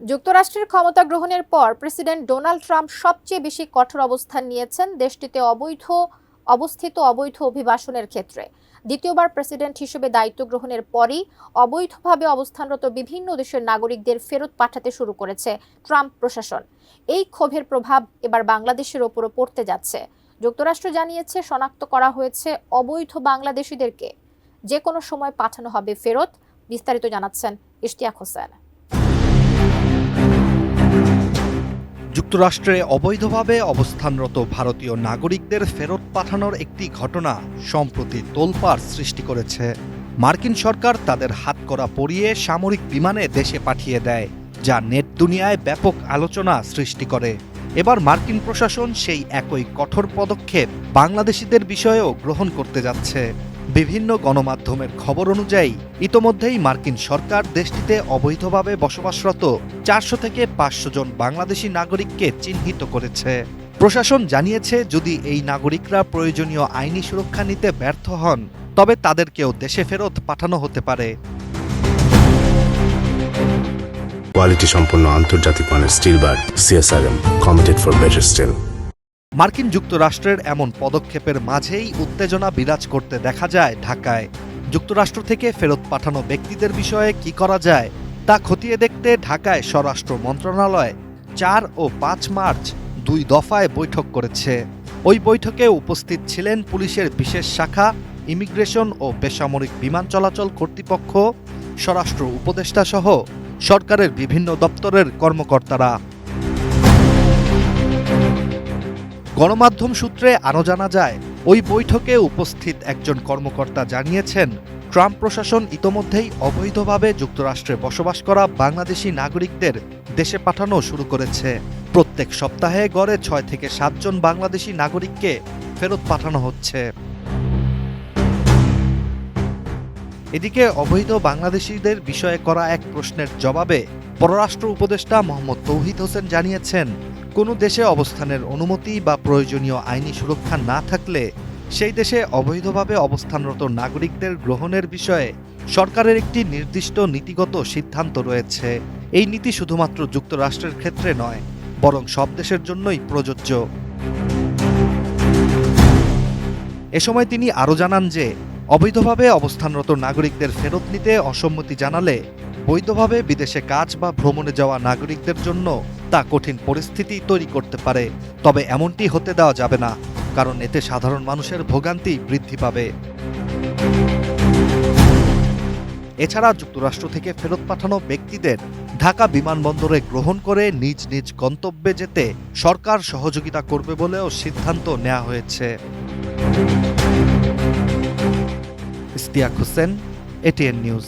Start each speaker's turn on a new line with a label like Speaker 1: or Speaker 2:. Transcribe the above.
Speaker 1: যুক্তরাষ্ট্রের ক্ষমতা গ্রহণের পর প্রেসিডেন্ট ডোনাল্ড ট্রাম্প সবচেয়ে বেশি কঠোর অবস্থান নিয়েছেন দেশটিতে অবস্থিত অবৈধ অভিবাসনের ক্ষেত্রে। দ্বিতীয়বার প্রেসিডেন্ট হিসেবে দায়িত্ব গ্রহণের পরই অবৈধভাবে অবস্থানরত বিভিন্ন দেশের নাগরিকদের ফেরত পাঠাতে শুরু করেছে ট্রাম্প প্রশাসন। এই ক্ষোভের প্রভাব এবার বাংলাদেশের ওপরও পড়তে যাচ্ছে। যুক্তরাষ্ট্র জানিয়েছে শনাক্ত করা হয়েছে অবৈধ বাংলাদেশিদেরকে যে কোনো সময় পাঠানো হবে ফেরত। বিস্তারিত জানাচ্ছেন ইশতিয়াক হোসেন।
Speaker 2: যুক্তরাষ্ট্রে অবৈধভাবে অবস্থানরত ভারতীয় নাগরিকদের ফেরত পাঠানোর একটি ঘটনা সম্প্রতি তোলপাড় সৃষ্টি করেছে। মার্কিন সরকার তাদের হাতকড়া পরিয়ে সামরিক বিমানে দেশে পাঠিয়ে দেয়, যা নেট দুনিয়ায় ব্যাপক আলোচনা সৃষ্টি করে। এবার মার্কিন প্রশাসন সেই একই কঠোর পদক্ষেপ বাংলাদেশিদের বিষয়েও গ্রহণ করতে যাচ্ছে। বিভিন্ন গণমাধ্যমের খবর অনুযায়ী ইতোমধ্যেই মার্কিন সরকার দেশটিতে অবৈধভাবে বসবাসরত 400 থেকে 500 জন বাংলাদেশি নাগরিককে চিহ্নিত করেছে। প্রশাসন জানিয়েছে, যদি এই নাগরিকরা প্রয়োজনীয় আইনি সুরক্ষা নিতে ব্যর্থ হন, তবে তাদেরকেও দেশে ফেরত পাঠানো হতে পারে।
Speaker 3: কোয়ালিটি সম্পন্ন আন্তর্জাতিক মানের still bar CSRM, committed for better still.
Speaker 2: মার্কিন যুক্তরাষ্ট্রের এমন পদক্ষেপের মাঝেই উত্তেজনা বিরাজ করতে দেখা যায় ঢাকায়। যুক্তরাষ্ট্র থেকে ফেরত পাঠানো ব্যক্তিদের বিষয়ে কি করা যায় তা খতিয়ে দেখতে ঢাকায় স্বরাষ্ট্র মন্ত্রণালয় 4 ও 5 মার্চ 2 দফায় বৈঠক করেছে। ওই বৈঠকে উপস্থিত ছিলেন পুলিশের বিশেষ শাখা, ইমিগ্রেশন ও বেসামরিক বিমান চলাচল কর্তৃপক্ষ, স্বরাষ্ট্র উপদেষ্টা সহ সরকারের বিভিন্ন দপ্তরের কর্মকর্তারা। গণমাধ্যম সূত্রে আরও জানা যায়, ওই বৈঠকে উপস্থিত একজন কর্মকর্তা জানিয়েছেন, ট্রাম্প প্রশাসন ইতোমধ্যেই অবৈধভাবে যুক্তরাষ্ট্রে বসবাস করা বাংলাদেশি নাগরিকদের দেশে পাঠানো শুরু করেছে। প্রত্যেক সপ্তাহে গড়ে 6 থেকে 7 জন বাংলাদেশি নাগরিককে ফেরত পাঠানো হচ্ছে। এদিকে অবৈধ বাংলাদেশিদের বিষয়ে করা এক প্রশ্নের জবাবে পররাষ্ট্র উপদেষ্টা মোহাম্মদ তৌহিদ হোসেন জানিয়েছেন, কোনো দেশে অবস্থানের অনুমতি বা প্রয়োজনীয় আইনি সুরক্ষা না থাকলে সেই দেশে অবৈধভাবে অবস্থানরত নাগরিকদের গ্রহণের বিষয়ে সরকারের একটি নির্দিষ্ট নীতিগত সিদ্ধান্ত রয়েছে। এই নীতি শুধুমাত্র যুক্তরাষ্ট্রের ক্ষেত্রে নয়, বরং সব দেশের জন্যই প্রযোজ্য। এ সময় তিনি আরও জানান যে, অবৈধভাবে অবস্থানরত নাগরিকদের ফেরত নিতে অসম্মতি জানালে বৈধভাবে বিদেশে কাজ বা ভ্রমণে যাওয়া নাগরিকদের জন্য তা কঠিন পরিস্থিতি তৈরি করতে পারে। তবে এমনটি হতে দেওয়া যাবে না, কারণ এতে সাধারণ মানুষের ভোগান্তি বৃদ্ধি পাবে। এছাড়া যুক্তরাষ্ট্র থেকে ফেরত পাঠানো ব্যক্তিদের ঢাকা বিমানবন্দরে গ্রহণ করে নিজ নিজ গন্তব্যে যেতে সরকার সহযোগিতা করবে বলেও সিদ্ধান্ত নেওয়া হয়েছে। Ishtiaq Hossain, ATN news.